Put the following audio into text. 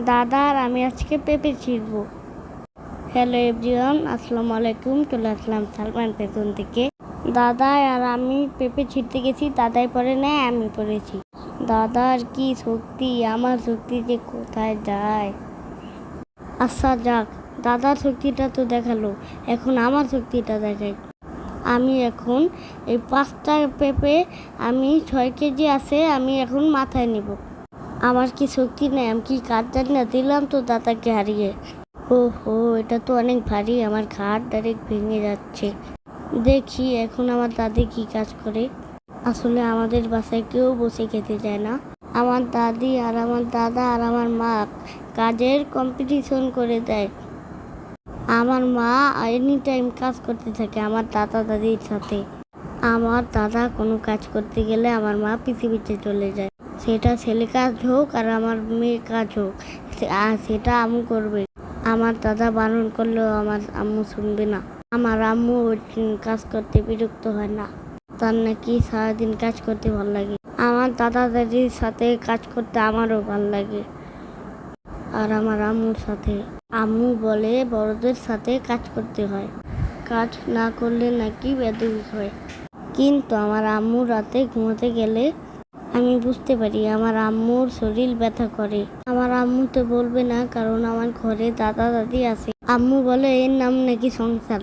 দাদা আর আমি আজকে পেঁপে ছিঁড়বো। হ্যালো এভরিওয়ান, আসসালামু আলাইকুম। চলে আসলাম সালমান পেছন থেকে। দাদা আর আমি পেঁপে ছিঁড়তে গেছি, দাদাই পরে নেয়, আমি পড়েছি। দাদার কি শক্তি, আমার শক্তি যে কোথায় যায়। আচ্ছা যাক, দাদার শক্তিটা তো দেখালো, এখন আমার শক্তিটা দেখাই। আমি এখন এই 5টা পেঁপে, আমি 6 কেজি আছে, আমি এখন মাথায় নেব। আমার কি শক্তি নেই, আমি কি কাজ জানি না, দিলাম তো দাদাকে হারিয়ে। ওহো, এটা তো অনেক ভারী, আমার ঘাড় ডাইরেক্ট ভেঙে যাচ্ছে। দেখি এখন আমার দাদি কি কাজ করে। আসলে আমাদের বাসায় কেউ বসে খেতে যায় না। আমার দাদি আর আমার দাদা আর আমার মা কাজের কম্পিটিশন করে দেয়। আমার মা এনি টাইম কাজ করতে থাকে আমার দাদা দাদির সাথে। আমার দাদা কোনো কাজ করতে গেলে আমার মা পিছে পিছে চলে যায়। সেটা ছেলে কাজ হোক আর আমার মেয়ে কাজ হোক, সেটা আম্মু করবে। আমার দাদা বারণ করলেও আমার আম্মু শুনবে না। আমার আম্মু কাজ করতে বিরক্ত হয় না, তার নাকি সারাদিন কাজ করতে ভালো লাগে। আমার দাদা দাদির সাথে কাজ করতে আমারও ভালো লাগে। আর আমার আম্মুর সাথে। আম্মু বলে বড়দের সাথে কাজ করতে হয়, কাজ না করলে নাকি বেদবি হয়। কিন্তু আমার আম্মু রাতে ঘুমাতে গেলে আমি বুঝতে পারি আমার আম্মুর শরীর ব্যথা করে। আমার আম্মু তো বলবে না, কারণ আমার ঘরে দাদা দাদি আছে। আম্মু বলে এর নাম নাকি সংসার,